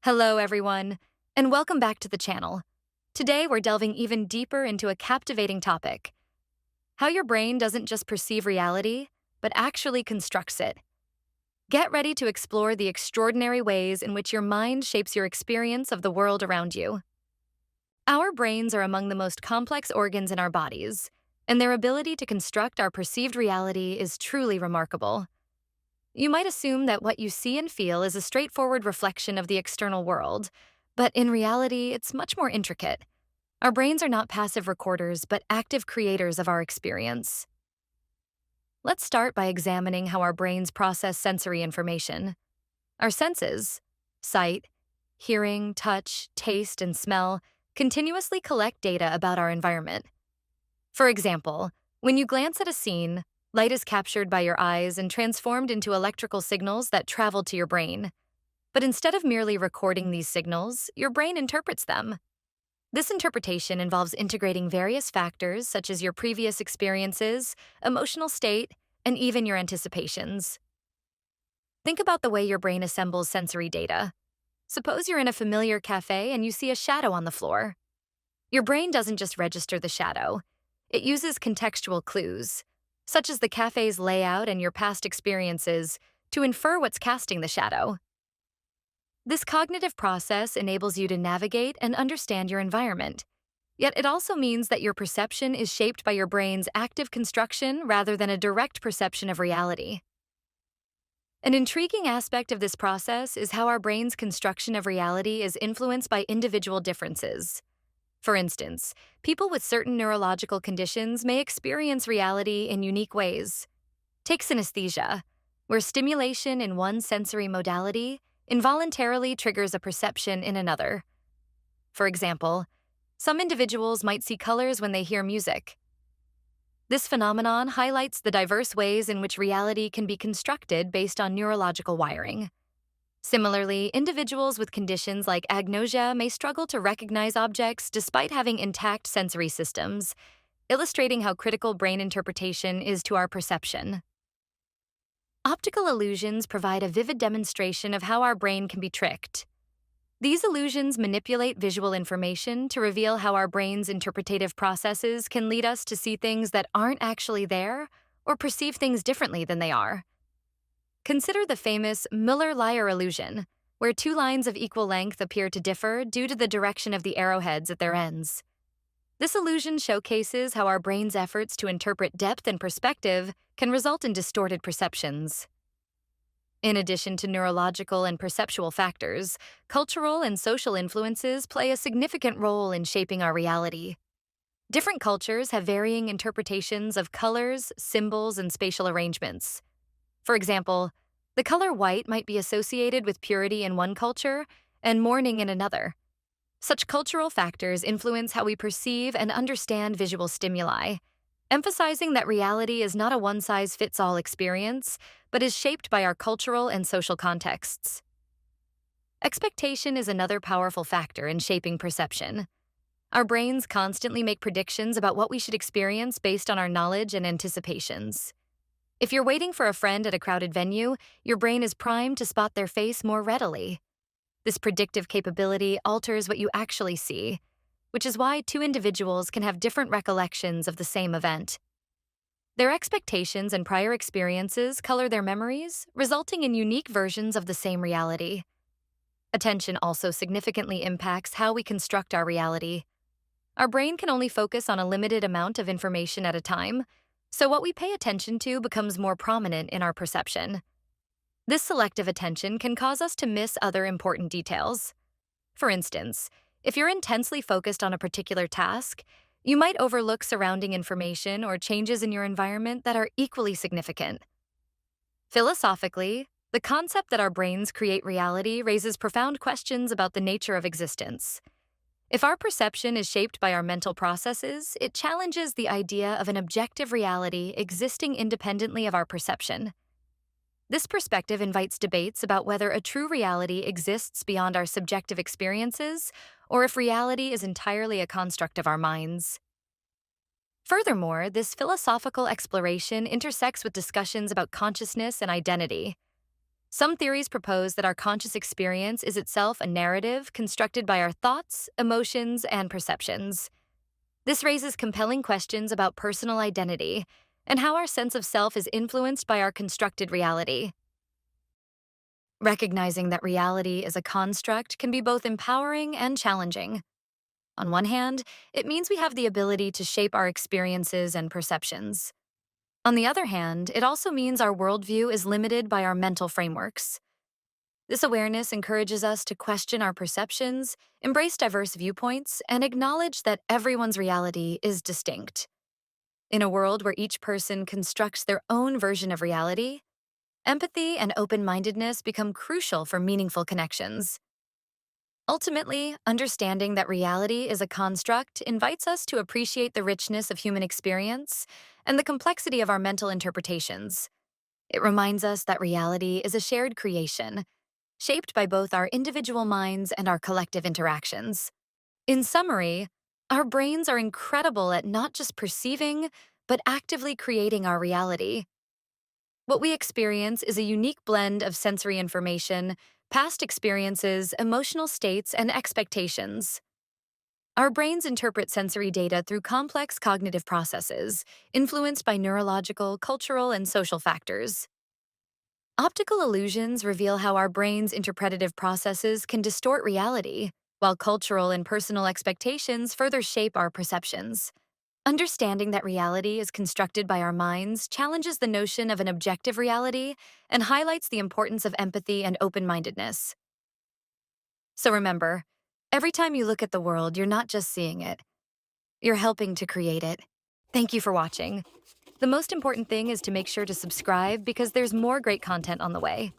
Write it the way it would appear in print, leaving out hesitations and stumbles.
Hello, everyone, and welcome back to the channel. Today, we're delving even deeper into a captivating topic: how your brain doesn't just perceive reality, but actually constructs it. Get ready to explore the extraordinary ways in which your mind shapes your experience of the world around you. Our brains are among the most complex organs in our bodies, and their ability to construct our perceived reality is truly remarkable. You might assume that what you see and feel is a straightforward reflection of the external world, but in reality, it's much more intricate. Our brains are not passive recorders, but active creators of our experience. Let's start by examining how our brains process sensory information. Our senses, sight, hearing, touch, taste, and smell, continuously collect data about our environment. For example, when you glance at a scene, light is captured by your eyes and transformed into electrical signals that travel to your brain. But instead of merely recording these signals, your brain interprets them. This interpretation involves integrating various factors such as your previous experiences, emotional state, and even your anticipations. Think about the way your brain assembles sensory data. Suppose you're in a familiar cafe and you see a shadow on the floor. Your brain doesn't just register the shadow. It uses contextual clues, such as the cafe's layout and your past experiences, to infer what's casting the shadow. This cognitive process enables you to navigate and understand your environment. Yet it also means that your perception is shaped by your brain's active construction rather than a direct perception of reality. An intriguing aspect of this process is how our brain's construction of reality is influenced by individual differences. For instance, people with certain neurological conditions may experience reality in unique ways. Take synesthesia, where stimulation in one sensory modality involuntarily triggers a perception in another. For example, some individuals might see colors when they hear music. This phenomenon highlights the diverse ways in which reality can be constructed based on neurological wiring. Similarly, individuals with conditions like agnosia may struggle to recognize objects despite having intact sensory systems, illustrating how critical brain interpretation is to our perception. Optical illusions provide a vivid demonstration of how our brain can be tricked. These illusions manipulate visual information to reveal how our brain's interpretative processes can lead us to see things that aren't actually there or perceive things differently than they are. Consider the famous Müller-Lyer illusion, where two lines of equal length appear to differ due to the direction of the arrowheads at their ends. This illusion showcases how our brain's efforts to interpret depth and perspective can result in distorted perceptions. In addition to neurological and perceptual factors, cultural and social influences play a significant role in shaping our reality. Different cultures have varying interpretations of colors, symbols, and spatial arrangements. For example, the color white might be associated with purity in one culture and mourning in another. Such cultural factors influence how we perceive and understand visual stimuli, emphasizing that reality is not a one-size-fits-all experience, but is shaped by our cultural and social contexts. Expectation is another powerful factor in shaping perception. Our brains constantly make predictions about what we should experience based on our knowledge and anticipations. If you're waiting for a friend at a crowded venue, your brain is primed to spot their face more readily. This predictive capability alters what you actually see, which is why two individuals can have different recollections of the same event. Their expectations and prior experiences color their memories, resulting in unique versions of the same reality. Attention also significantly impacts how we construct our reality. Our brain can only focus on a limited amount of information at a time, so what we pay attention to becomes more prominent in our perception. This selective attention can cause us to miss other important details. For instance, if you're intensely focused on a particular task, you might overlook surrounding information or changes in your environment that are equally significant. Philosophically, the concept that our brains create reality raises profound questions about the nature of existence. If our perception is shaped by our mental processes, it challenges the idea of an objective reality existing independently of our perception. This perspective invites debates about whether a true reality exists beyond our subjective experiences, or if reality is entirely a construct of our minds. Furthermore, this philosophical exploration intersects with discussions about consciousness and identity. Some theories propose that our conscious experience is itself a narrative constructed by our thoughts, emotions, and perceptions. This raises compelling questions about personal identity and how our sense of self is influenced by our constructed reality. Recognizing that reality is a construct can be both empowering and challenging. On one hand, it means we have the ability to shape our experiences and perceptions. On the other hand, it also means our worldview is limited by our mental frameworks. This awareness encourages us to question our perceptions, embrace diverse viewpoints, and acknowledge that everyone's reality is distinct. In a world where each person constructs their own version of reality, empathy and open mindedness become crucial for meaningful connections. Ultimately, understanding that reality is a construct invites us to appreciate the richness of human experience and the complexity of our mental interpretations. It reminds us that reality is a shared creation, shaped by both our individual minds and our collective interactions. In summary, our brains are incredible at not just perceiving, but actively creating our reality. What we experience is a unique blend of sensory information, past experiences, emotional states, and expectations. Our brains interpret sensory data through complex cognitive processes, influenced by neurological, cultural, and social factors. Optical illusions reveal how our brain's interpretative processes can distort reality, while cultural and personal expectations further shape our perceptions. Understanding that reality is constructed by our minds challenges the notion of an objective reality and highlights the importance of empathy and open mindedness. So remember, every time you look at the world, you're not just seeing it, you're helping to create it. Thank you for watching. The most important thing is to make sure to subscribe because there's more great content on the way.